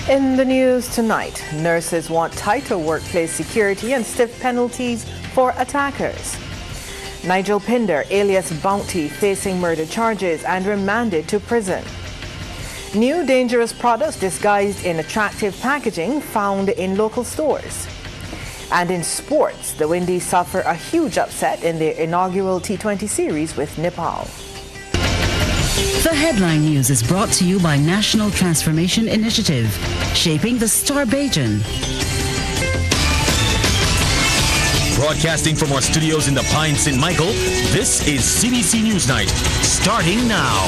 In the news tonight, nurses want tighter workplace security and stiff penalties for attackers. Nigel Pinder, alias Bounty, facing murder charges and remanded to prison. New dangerous products disguised in attractive packaging found in local stores. And in sports, the Windies suffer a huge upset in their inaugural T20 Series with Nepal. The headline news is brought to you by National Transformation Initiative, shaping the Star Bajan. Broadcasting from our studios in the Pine St. Michael, this is CBC NewsNight, starting now.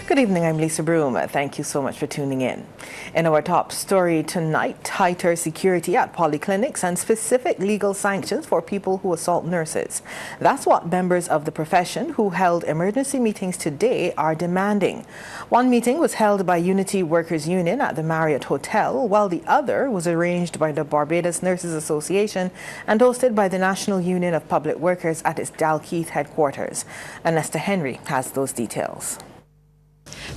Good evening, I'm Lisa Broom. Thank you so much for tuning in. In our top story tonight, tighter security at polyclinics and specific legal sanctions for people who assault nurses. That's what members of the profession who held emergency meetings today are demanding. One meeting was held by Unity Workers Union at the Marriott Hotel, while the other was arranged by the Barbados Nurses Association and hosted by the National Union of Public Workers at its Dalkeith headquarters. Anesta Henry has those details.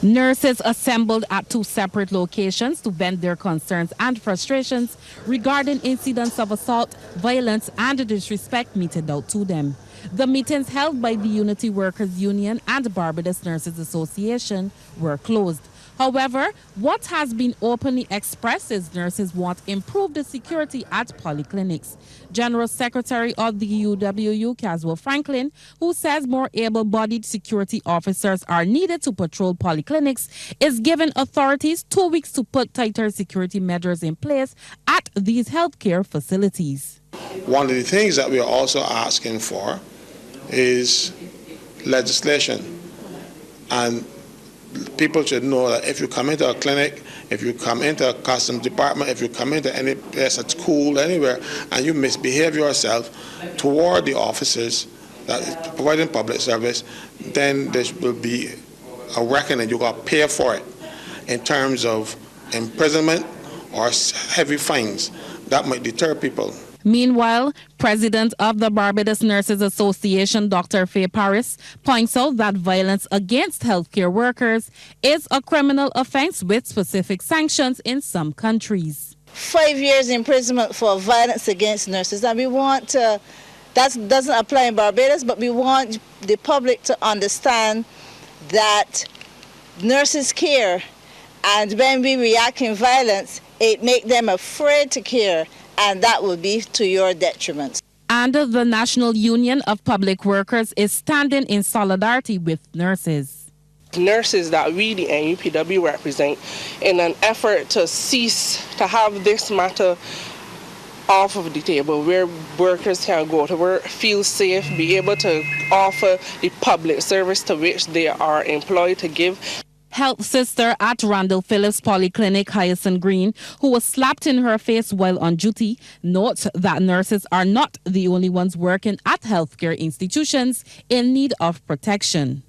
Nurses assembled at two separate locations to vent their concerns and frustrations regarding incidents of assault, violence and disrespect meted out to them. The meetings held by the Unity Workers Union and Barbados Nurses Association were closed. However, what has been openly expressed is nurses want improved security at polyclinics. General Secretary of the UWU, Caswell Franklin, who says more able-bodied security officers are needed to patrol polyclinics, is giving authorities 2 weeks to put tighter security measures in place at these healthcare facilities. One of the things that we are also asking for is legislation, and people should know that if you come into a clinic, if you come into a customs department, if you come into any place at school, anywhere, and you misbehave yourself toward the officers that is providing public service, then there will be a reckoning. You got to pay for it in terms of imprisonment or heavy fines. That might deter people. Meanwhile, President of the Barbados Nurses Association, Dr. Faye Paris, points out that violence against healthcare workers is a criminal offense with specific sanctions in some countries. 5 years imprisonment for violence against nurses, and we want that doesn't apply in Barbados, but we want the public to understand that nurses care, and when we react in violence, it makes them afraid to care. And that will be to your detriment. And the National Union of Public Workers is standing in solidarity with nurses. Nurses that we, the NUPW, represent, in an effort to cease to have this matter off of the table, where workers can go to work, feel safe, be able to offer the public service to which they are employed to give. Health sister at Randall Phillips Polyclinic, Hyacinth Green, who was slapped in her face while on duty, notes that nurses are not the only ones working at healthcare institutions in need of protection.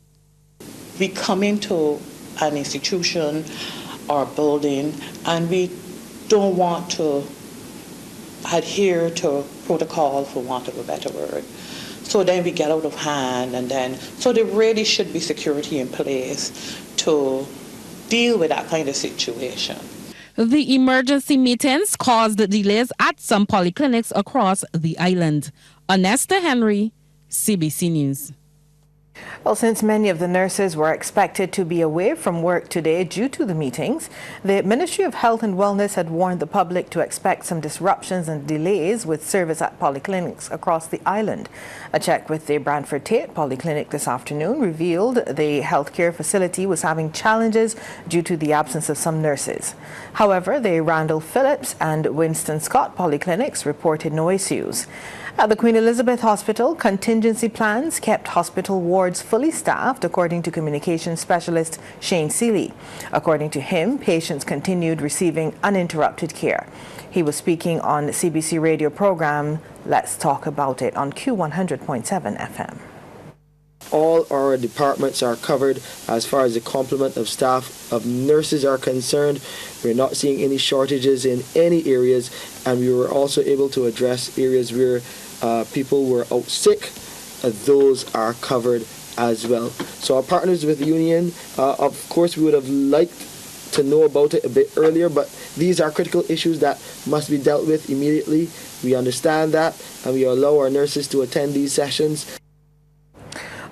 We come into an institution or building and we don't want to adhere to protocol, for want of a better word. So then we get out of hand, so there really should be security in place to deal with that kind of situation. The emergency meetings caused delays at some polyclinics across the island. Anesta Henry, CBC News. Well, since many of the nurses were expected to be away from work today due to the meetings, the Ministry of Health and Wellness had warned the public to expect some disruptions and delays with service at polyclinics across the island. A check with the Brantford Tate Polyclinic this afternoon revealed the healthcare facility was having challenges due to the absence of some nurses. However, the Randall Phillips and Winston Scott Polyclinics reported no issues. At the Queen Elizabeth Hospital, contingency plans kept hospital wards fully staffed, according to communications specialist Shane Seeley. According to him, patients continued receiving uninterrupted care. He was speaking on the CBC radio program Let's Talk About It on Q100.7 FM. All our departments are covered as far as the complement of staff of nurses are concerned. We're not seeing any shortages in any areas, and we were also able to address areas where people were out sick. Those are covered as well. So our partners with the union, of course, we would have liked to know about it a bit earlier, but these are critical issues that must be dealt with immediately. We understand that, and we allow our nurses to attend these sessions.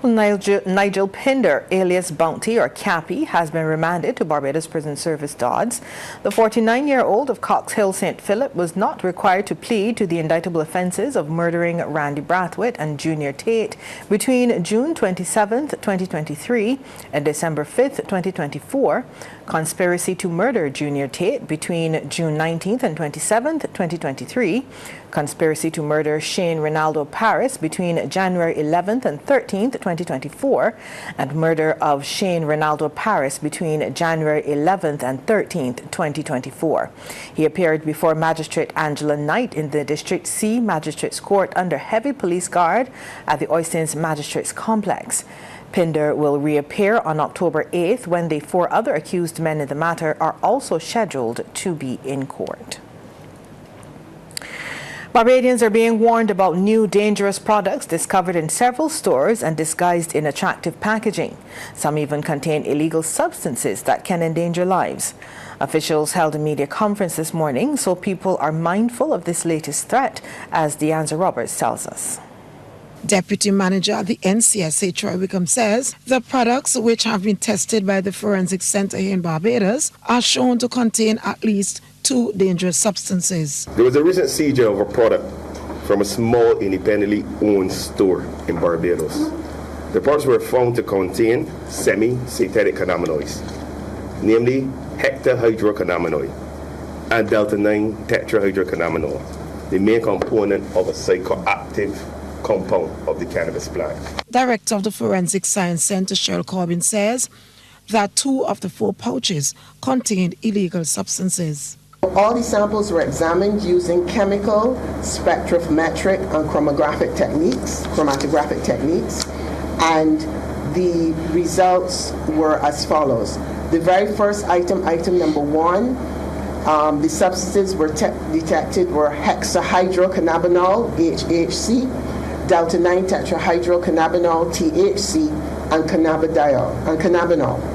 Nigel Pinder, alias Bounty or Cappy, has been remanded to Barbados Prison Service Dodds. The 49-year-old of Cox Hill, St. Philip, was not required to plead to the indictable offences of murdering Randy Brathwaite and Junior Tate between June 27, 2023 and December 5, 2024, conspiracy to murder Junior Tate between June 19th and 27th, 2023, conspiracy to murder Shane Ronaldo Paris between January 11th and 13th, 2024, and murder of Shane Ronaldo Paris between January 11th and 13th, 2024. He appeared before Magistrate Angela Knight in the District C Magistrates Court under heavy police guard at the Oistins Magistrates Complex. Pinder will reappear on October 8th when the 4 other accused men in the matter are also scheduled to be in court. Barbadians are being warned about new dangerous products discovered in several stores and disguised in attractive packaging. Some even contain illegal substances that can endanger lives. Officials held a media conference this morning, so people are mindful of this latest threat, as Deanza Roberts tells us. Deputy Manager at the NCSA, Troy Wickham, says the products, which have been tested by the Forensic Center here in Barbados, are shown to contain at least 2 dangerous substances. There was a recent seizure of a product from a small independently owned store in Barbados. The products were found to contain semi-synthetic cannabinoids, namely hectahydrocannabinol and delta-9 tetrahydrocannabinol, the main component of a psychoactive compound of the cannabis plant. Director of the Forensic Science Center, Cheryl Corbin, says that 2 of the 4 pouches contained illegal substances. All these samples were examined using chemical, spectrophometric, and chromatographic techniques, and the results were as follows. The very first item, item number 1, the substances were detected were hexahydrocannabinol, HHC, delta-9 tetrahydrocannabinol, THC, and cannabinol.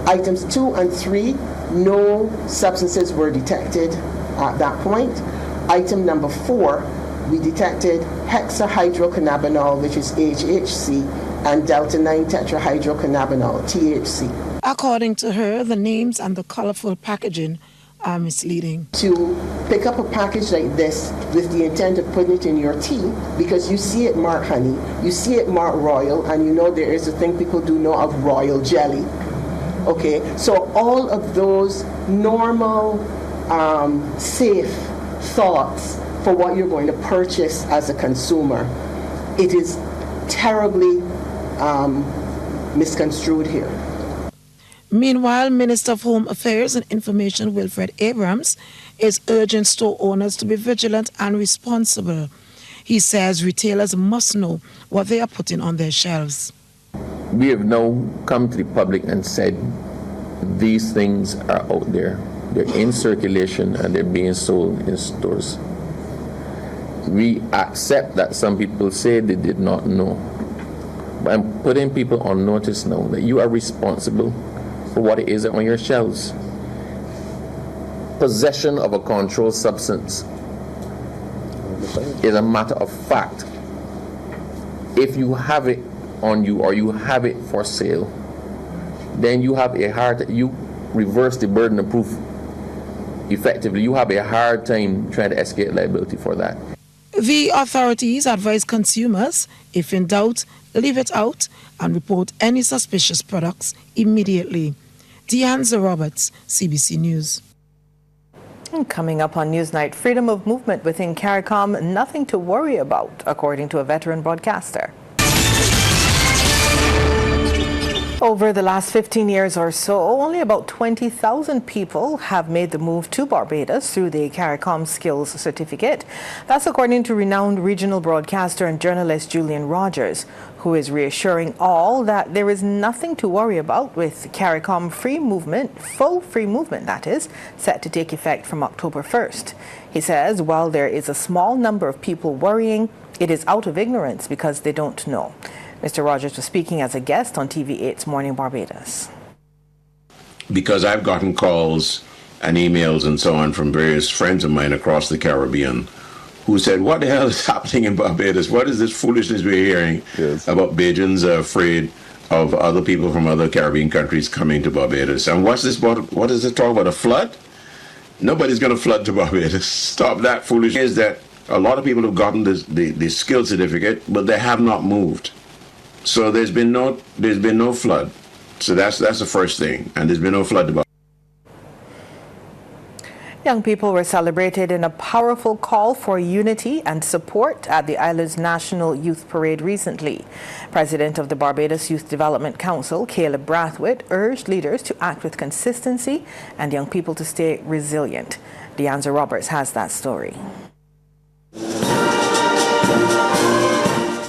Items 2 and 3, no substances were detected at that point. Item number 4, we detected hexahydrocannabinol, which is HHC, and delta-9 tetrahydrocannabinol, THC. According to her, the names and the colorful packaging are misleading. To pick up a package like this with the intent of putting it in your tea, because you see it marked honey, you see it marked royal, and you know there is a thing people do know of royal jelly. Okay, so all of those normal, safe thoughts for what you're going to purchase as a consumer, it is terribly misconstrued here. Meanwhile, Minister of Home Affairs and Information Wilfred Abrams is urging store owners to be vigilant and responsible. He says retailers must know what they are putting on their shelves. We have now come to the public and said these things are out there. They're in circulation and they're being sold in stores. We accept that some people say they did not know. But I'm putting people on notice now that you are responsible for what it is on your shelves. Possession of a controlled substance is a matter of fact. If you have it on you or you have it for sale, then you have a hard, you reverse the burden of proof effectively. You have a hard time trying to escape liability for that. The authorities advise consumers, if in doubt, leave it out and report any suspicious products immediately. Deanza Roberts, CBC News. Coming up on Newsnight, freedom of movement within Caricom, nothing to worry about, according to a veteran broadcaster. Over the last 15 years or so, only about 20,000 people have made the move to Barbados through the Caricom Skills Certificate. That's according to renowned regional broadcaster and journalist Julian Rogers, who is reassuring all that there is nothing to worry about with Caricom free movement, full free movement that is, set to take effect from October 1st. He says while there is a small number of people worrying, it is out of ignorance because they don't know. Mr. Rogers was speaking as a guest on TV8's Morning Barbados. Because I've gotten calls and emails and so on from various friends of mine across the Caribbean who said, what the hell is happening in Barbados? What is this foolishness we're hearing about Bajans are afraid of other people from other Caribbean countries coming to Barbados? And what's this about? What is it talk about, a flood? Nobody's going to flood to Barbados. Stop that foolishness. Is that a lot of people have gotten the skill certificate, but they have not moved. So there's been no flood. So that's the first thing, and there's been no flood to Barbados. Young people were celebrated in a powerful call for unity and support at the island's National Youth Parade recently. President of the Barbados Youth Development Council, Caleb Brathwaite, urged leaders to act with consistency and young people to stay resilient. Deanza Roberts has that story.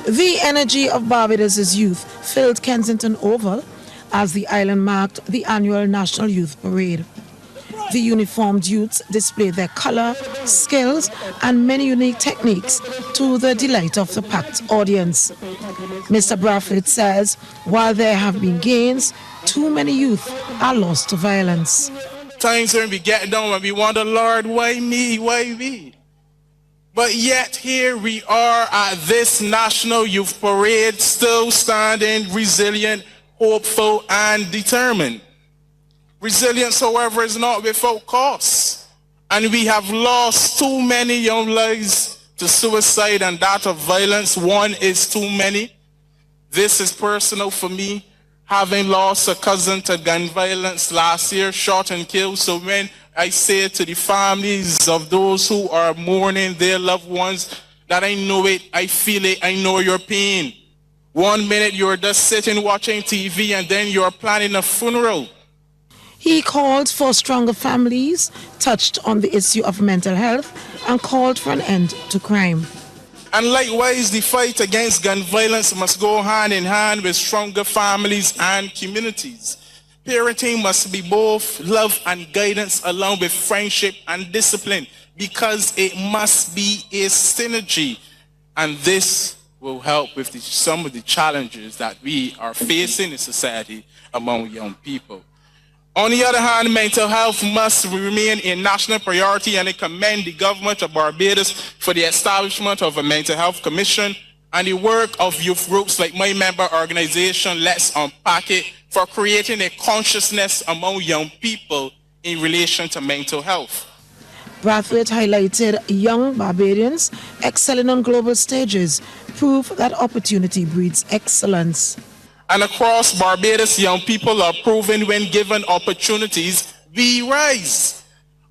The energy of Barbados' youth filled Kensington Oval as the island marked the annual National Youth Parade. The uniformed youths displayed their color, skills, and many unique techniques to the delight of the packed audience. Mr. Brathwaite says, while there have been gains, too many youth are lost to violence. Times when we get down and we wonder, Lord, why me, why me? But yet here we are at this National Youth Parade, still standing, resilient, hopeful, and determined. Resilience, however, is not without cost. And we have lost too many young lives to suicide and that of violence. One is too many. This is personal for me, having lost a cousin to gun violence last year, shot and killed. So when I say to the families of those who are mourning their loved ones, that I know it, I feel it, I know your pain. 1 minute you're just sitting watching TV and then you're planning a funeral. He called for stronger families, touched on the issue of mental health, and called for an end to crime. And likewise, the fight against gun violence must go hand in hand with stronger families and communities. Parenting must be both love and guidance along with friendship and discipline, because it must be a synergy. And this will help with some of the challenges that we are facing in society among young people. On the other hand, mental health must remain a national priority, and I commend the government of Barbados for the establishment of a mental health commission and the work of youth groups like my member organization, Let's Unpack It, for creating a consciousness among young people in relation to mental health. Brathwaite highlighted young Barbadians excelling on global stages, proof that opportunity breeds excellence. And across Barbados, young people are proving when given opportunities, we rise.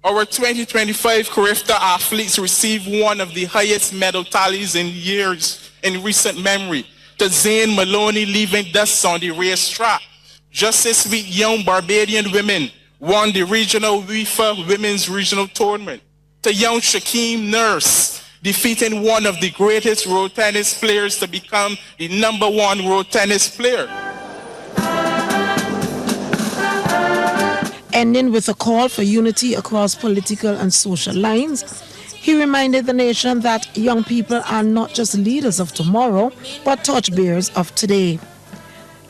Our 2025 Carifta athletes received one of the highest medal tallies in years in recent memory, to Zane Maloney leaving dust on the racetrack. Just this week, young Barbadian women won the regional UEFA Women's Regional Tournament. To young Shaquem Nurse, defeating one of the greatest road tennis players to become the #1 road tennis player. Ending with a call for unity across political and social lines, he reminded the nation that young people are not just leaders of tomorrow, but torchbearers of today.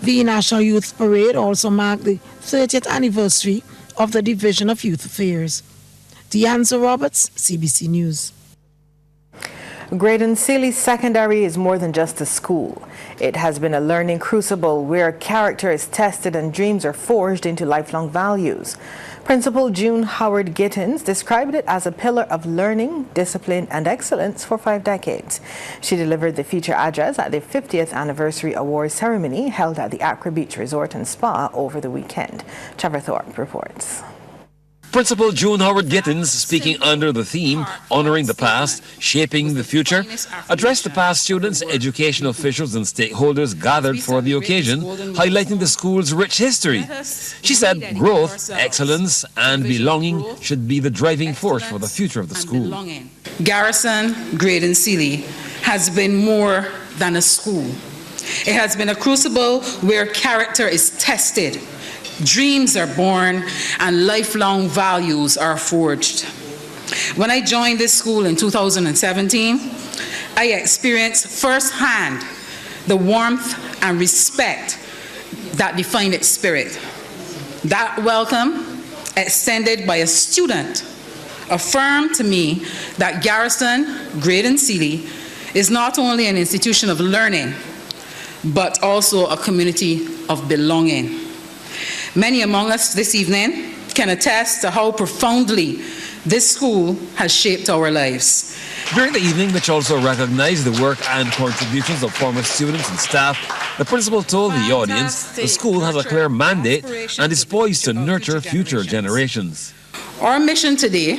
The National Youth Parade also marked the 30th anniversary of the Division of Youth Affairs. Deanza Roberts, CBC News. Graydon Sealy Secondary is more than just a school. It has been a learning crucible where character is tested and dreams are forged into lifelong values. Principal June Howard Gittins described it as a pillar of learning, discipline, and excellence for 5 decades. She delivered the feature address at the 50th anniversary awards ceremony held at the Accra Beach Resort and Spa over the weekend. Trevor Thorpe reports. Principal June Howard Gittins, speaking under the theme, Honoring the Past, Shaping the Future, addressed the past students, educational officials and stakeholders gathered for the occasion, highlighting the school's rich history. She said growth, excellence and belonging should be the driving force for the future of the school. Garrison Graydon Sealy has been more than a school. It has been a crucible where character is tested, dreams are born, and lifelong values are forged. When I joined this school in 2017, I experienced firsthand the warmth and respect that define its spirit. That welcome, extended by a student, affirmed to me that Garrison, Graydon Sealy, is not only an institution of learning, but also a community of belonging. Many among us this evening can attest to how profoundly this school has shaped our lives. During the evening, which also recognized the work and contributions of former students and staff, the principal told the audience the school has a clear mandate and is poised to nurture future generations. Our mission today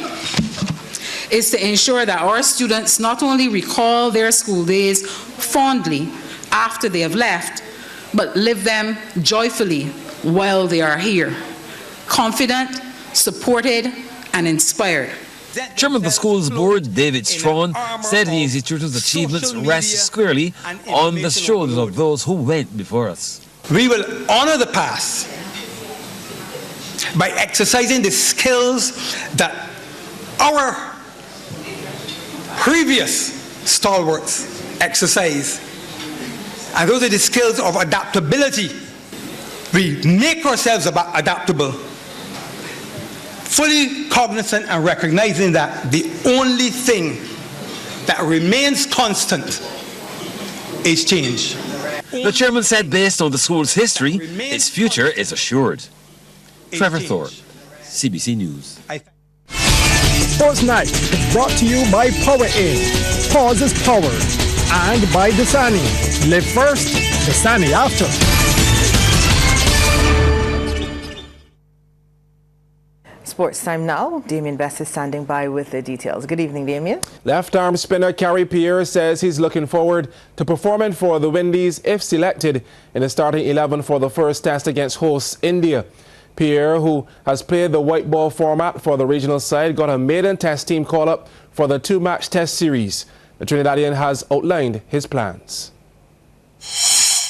is to ensure that our students not only recall their school days fondly after they have left, but live them joyfully while they are here, confident, supported, and inspired. Chairman of the school's board, David Strawn, said the institution's achievements rest squarely on the shoulders of those who went before us. We will honor the past by exercising the skills that our previous stalwarts exercise. And those are the skills of adaptability. We make ourselves adaptable, fully cognizant and recognizing that the only thing that remains constant is change. The chairman said based on the school's history, its future is assured. Trevor Thorpe, CBC News. Sports Night is brought to you by Power In. Pause is power. And by Dasani. Live first, Dasani after. Sports time now. Damien Best is standing by with the details. Good evening, Damien. Left arm spinner Carrie Pierre says he's looking forward to performing for the Windies if selected in the starting 11 for the first test against hosts India. Pierre, who has played the white ball format for the regional side, got a maiden test team call-up for the two-match test series. The Trinidadian has outlined his plans.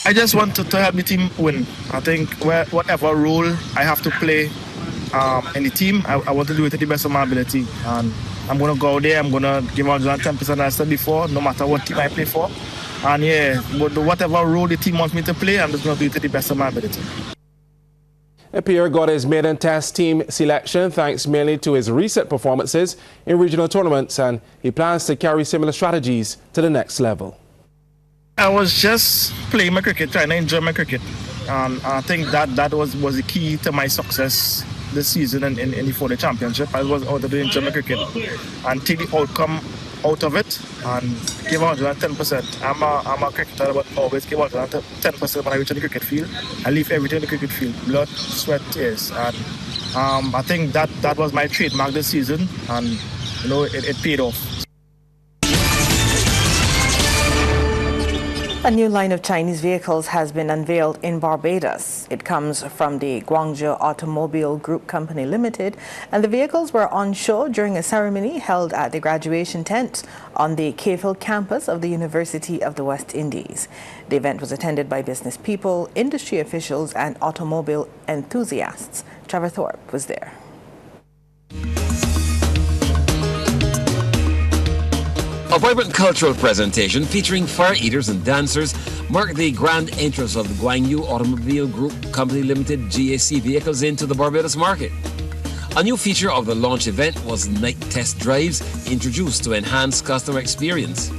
I just want to help the team win. I think whatever role I have to play in the team, I want to do it to the best of my ability. And I'm going to go out there, I'm going to give 110% as I said before, no matter what team I play for. And yeah, whatever role the team wants me to play, I'm just going to do it to the best of my ability. Pierre got his maiden test team selection thanks mainly to his recent performances in regional tournaments, and he plans to carry similar strategies to the next level. I was just playing my cricket, trying to enjoy my cricket. I think that was the key to my success this season and in the 4-day championship. I was out to enjoy my cricket and take the outcome out of it and give 110%. I'm a cricketer, but always give 110% when I reach the cricket field. I leave everything in the cricket field, blood, sweat, tears. And I think that was my trademark this season, and you know it paid off. A new line of Chinese vehicles has been unveiled in Barbados. It comes from the Guangzhou Automobile Group Company Limited, and the vehicles were on show during a ceremony held at the graduation tent on the Cavill campus of the University of the West Indies. The event was attended by business people, industry officials, and automobile enthusiasts. Trevor Thorpe was there. A vibrant cultural presentation featuring fire eaters and dancers marked the grand entrance of the Guangzhou Automobile Group Company Limited GAC vehicles into the Barbados market. A new feature of the launch event was night test drives introduced to enhance customer experience.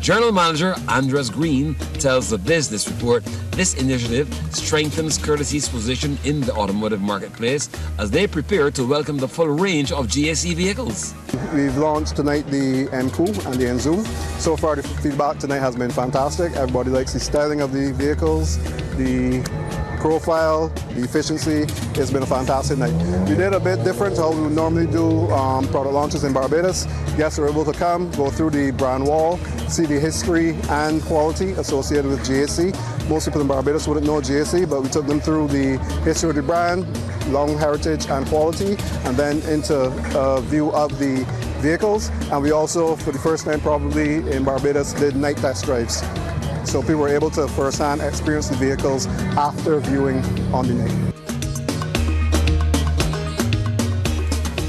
General Manager Andres Green tells the Business Report this initiative strengthens Courtesy's position in the automotive marketplace as they prepare to welcome the full range of GAC vehicles. We've launched tonight the M2 and the Enzoom. So far the feedback tonight has been fantastic. Everybody likes the styling of the vehicles, the profile, the efficiency. It's been a fantastic night. We did a bit different to how we would normally do product launches in Barbados. Guests are able to come, go through the brand wall, see the history and quality associated with GAC. Most people in Barbados wouldn't know GAC, but we took them through the history of the brand, long heritage and quality, and then into a view of the vehicles. And we also, for the first time probably in Barbados, did night test drives. So people were able to firsthand experience the vehicles after viewing on the night.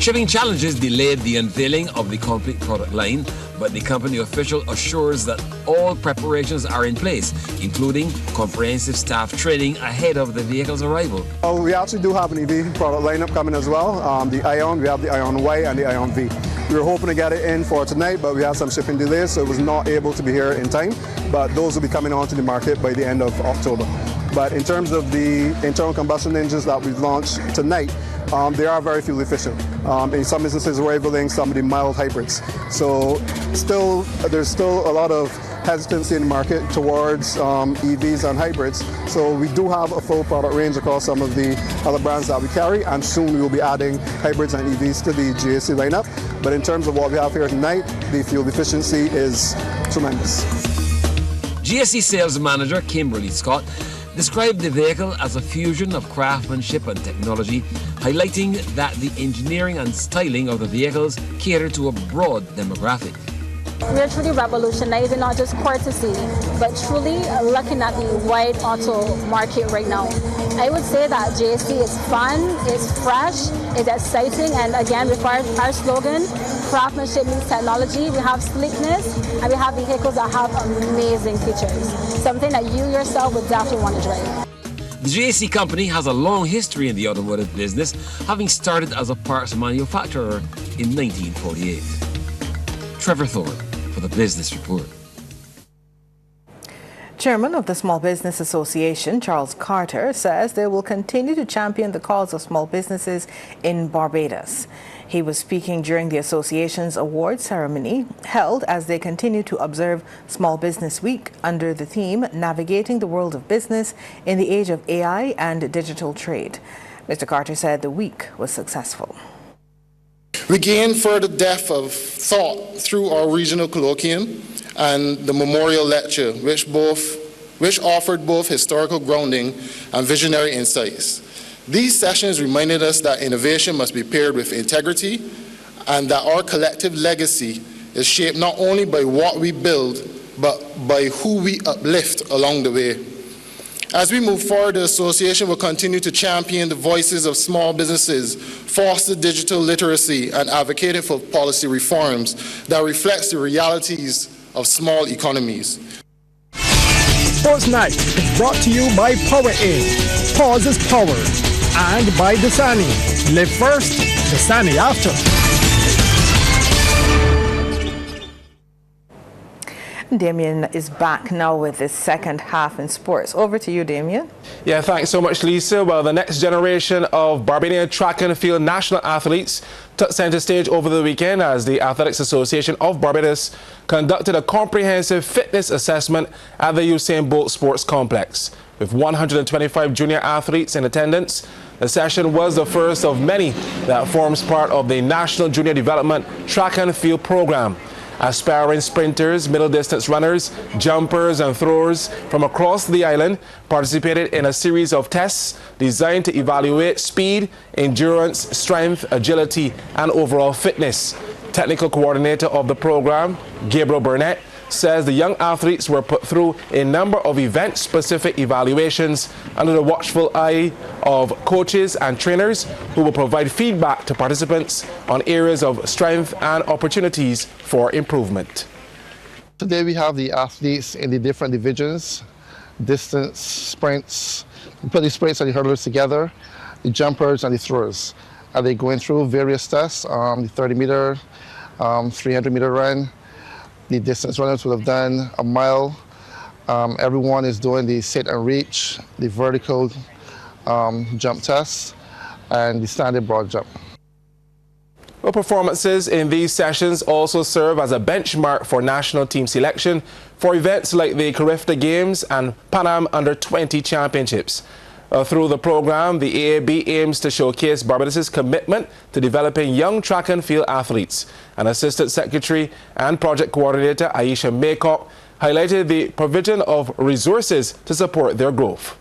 Shipping challenges delayed the unveiling of the complete product line, but the company official assures that all preparations are in place, including comprehensive staff training ahead of the vehicle's arrival. We actually do have an EV product lineup coming as well. The Ion, we have the Ion Y and the Ion V. We were hoping to get it in for tonight, but we had some shipping delays, so it was not able to be here in time. But those will be coming onto the market by the end of October. But in terms of the internal combustion engines that we've launched tonight, they are very fuel efficient. In some instances, we're enabling some of the mild hybrids. So there's still a lot of hesitancy in the market towards EVs and hybrids. So we do have a full product range across some of the other brands that we carry, and soon we will be adding hybrids and EVs to the GAC lineup. But in terms of what we have here tonight, the fuel efficiency is tremendous. GSC sales manager Kimberly Scott described the vehicle as a fusion of craftsmanship and technology, highlighting that the engineering and styling of the vehicles cater to a broad demographic. We're truly revolutionizing not just courtesy, but truly looking at the wide auto market right now. I would say that JSC is fun, it's fresh, it's exciting, and again, with our slogan, craftsmanship meets technology, we have sleekness, and we have vehicles that have amazing features. Something that you yourself would definitely want to drive. The JSC company has a long history in the automotive business, having started as a parts manufacturer in 1948. Trevor Thorne for the Business Report. Chairman of the Small Business Association, Charles Carter, says they will continue to champion the cause of small businesses in Barbados. He was speaking during the association's award ceremony held as they continue to observe Small Business Week under the theme Navigating the World of Business in the Age of AI and Digital Trade. Mr. Carter said the week was successful. We gained further depth of thought through our regional colloquium and the memorial lecture, which offered both historical grounding and visionary insights. These sessions reminded us that innovation must be paired with integrity and that our collective legacy is shaped not only by what we build, but by who we uplift along the way. As we move forward, the association will continue to champion the voices of small businesses, foster digital literacy, and advocate for policy reforms that reflects the realities of small economies. Sports Night is brought to you by Power In. Pause is power. And by Dasani. Live first, Dasani after. Damien is back now with the second half in sports. Over to you, Damien. Yeah, thanks so much, Lisa. Well, the next generation of Barbadian track and field national athletes took centre stage over the weekend as the Athletics Association of Barbados conducted a comprehensive fitness assessment at the Usain Bolt Sports Complex. With 125 junior athletes in attendance, the session was the first of many that forms part of the National Junior Development Track and Field Program. Aspiring sprinters, middle distance runners, jumpers and throwers from across the island participated in a series of tests designed to evaluate speed, endurance, strength, agility and overall fitness. Technical coordinator of the program, Gabriel Burnett, says the young athletes were put through a number of event-specific evaluations under the watchful eye of coaches and trainers who will provide feedback to participants on areas of strength and opportunities for improvement. Today we have the athletes in the different divisions, distance, sprints. We put the sprints and the hurdlers together, the jumpers and the throwers. Are they going through various tests, the 30-meter, 300-meter run. The distance runners will have done a mile. Everyone is doing the sit and reach, the vertical jump test, and the standard broad jump. Well, performances in these sessions also serve as a benchmark for national team selection for events like the Carifta Games and Pan Am Under-20 Championships. Through the program, the AAB aims to showcase Barbados' commitment to developing young track and field athletes. And Assistant Secretary and Project Coordinator Aisha Maycock highlighted the provision of resources to support their growth.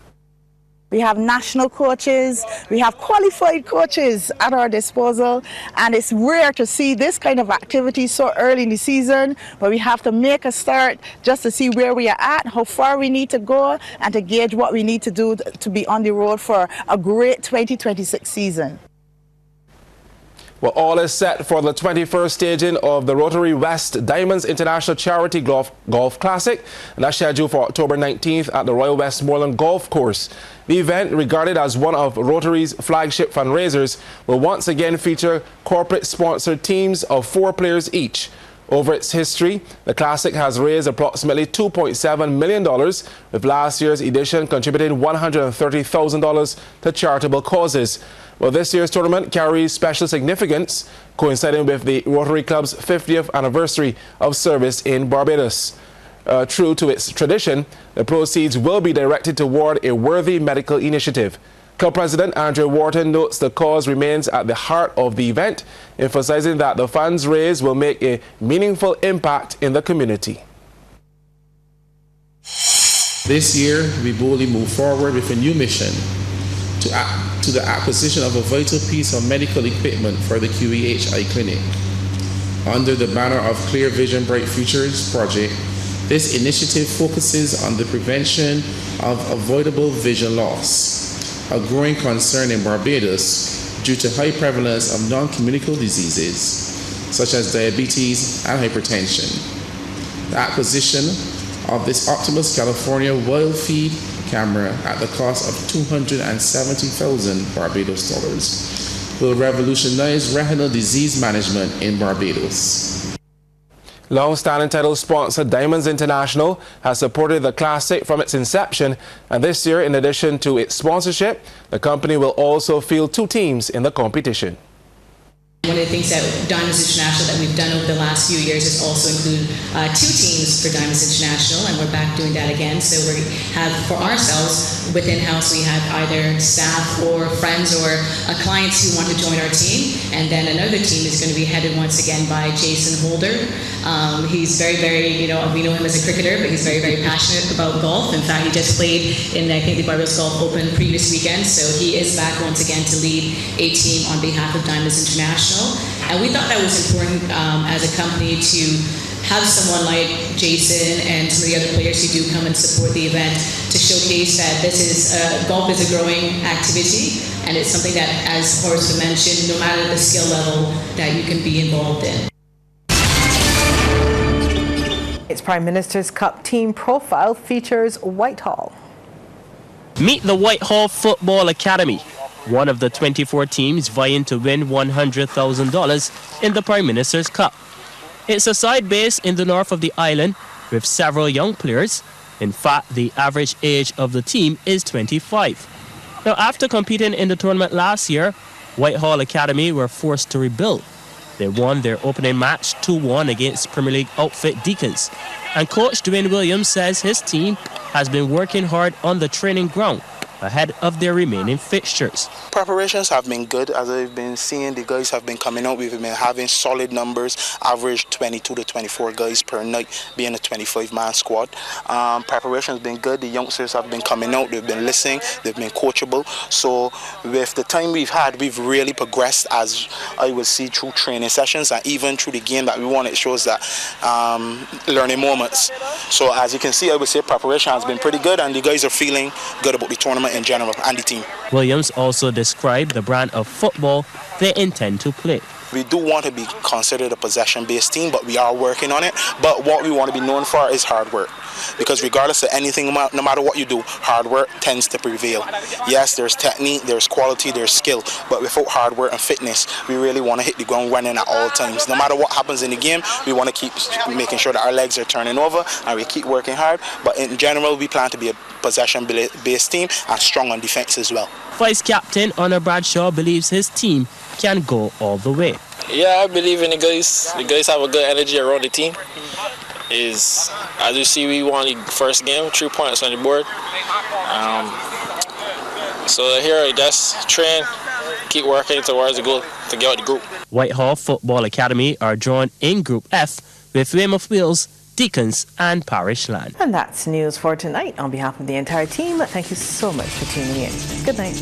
We have national coaches, we have qualified coaches at our disposal, and it's rare to see this kind of activity so early in the season, but we have to make a start just to see where we are at, how far we need to go, and to gauge what we need to do to be on the road for a great 2026 season. Well, all is set for the 21st staging of the Rotary West Diamonds International Charity Golf Classic, and that's scheduled for October 19th at the Royal Westmoreland Golf Course. The event, regarded as one of Rotary's flagship fundraisers, will once again feature corporate-sponsored teams of 4 players each. Over its history, the Classic has raised approximately $2.7 million, with last year's edition contributing $130,000 to charitable causes. Well, this year's tournament carries special significance, coinciding with the Rotary Club's 50th anniversary of service in Barbados. True to its tradition, the proceeds will be directed toward a worthy medical initiative. Club President Andrew Wharton notes the cause remains at the heart of the event, emphasizing that the funds raised will make a meaningful impact in the community. This year, we boldly move forward with a new mission to the acquisition of a vital piece of medical equipment for the QEH Eye Clinic. Under the banner of Clear Vision Bright Futures project, this initiative focuses on the prevention of avoidable vision loss, a growing concern in Barbados due to high prevalence of non-communicable diseases such as diabetes and hypertension. The acquisition of this Optimus California wild feed camera at the cost of $270,000 Barbados dollars will revolutionize retinal disease management in Barbados. Long-standing title sponsor Diamonds International has supported the Classic from its inception, and this year, in addition to its sponsorship, the company will also field 2 teams in the competition. One of the things that Diamonds International that we've done over the last few years is also include 2 teams for Diamonds International, and we're back doing that again. So we have for ourselves, within house, we have either staff or friends or clients who want to join our team, and then another team is going to be headed once again by Jason Holder. He's very, we know him as a cricketer, but he's very, very passionate about golf. In fact, he just played in I think the Barbados Golf Open previous weekend, so he is back once again to lead a team on behalf of Diamonds International. And we thought that was important as a company to have someone like Jason and some of the other players who do come and support the event to showcase that this is golf is a growing activity, and it's something that, as Horace mentioned, no matter the skill level that you can be involved in. Its Prime Minister's Cup team profile features Whitehall. Meet the Whitehall Football Academy, one of the 24 teams vying to win $100,000 in the Prime Minister's Cup. It's a side base in the north of the island with several young players. In fact, the average age of the team is 25. Now, after competing in the tournament last year, Whitehall Academy were forced to rebuild. They won their opening match 2-1 against Premier League outfit Deacons. And coach Dwayne Williams says his team has been working hard on the training ground ahead of their remaining fixtures. Preparations have been good. As I've been seeing, the guys have been coming out. We've been having solid numbers, average 22 to 24 guys per night, being a 25-man squad. Preparations have been good. The youngsters have been coming out. They've been listening. They've been coachable. So with the time we've had, we've really progressed, as I would see, through training sessions and even through the game that we won. It shows that learning moments. So as you can see, I would say preparation has been pretty good, and the guys are feeling good about the tournament in general and the team. Williams also described the brand of football they intend to play. We do want to be considered a possession-based team, but we are working on it. But what we want to be known for is hard work. Because regardless of anything, no matter what you do, hard work tends to prevail. Yes, there's technique, there's quality, there's skill, but without hard work and fitness, we really want to hit the ground running at all times. No matter what happens in the game, we want to keep making sure that our legs are turning over and we keep working hard. But in general, we plan to be a possession-based team and strong on defense as well. Vice Captain Honor Bradshaw believes his team can go all the way. Yeah, I believe in the guys. The guys have a good energy around the team. As you see, we won the first game, 3 points on the board. So here, just train, keep working towards the goal to get out the group. Whitehall Football Academy are drawn in Group F with Weymouth Wales, Deacons and Parishland. And that's news for tonight. On behalf of the entire team, thank you so much for tuning in. Good night.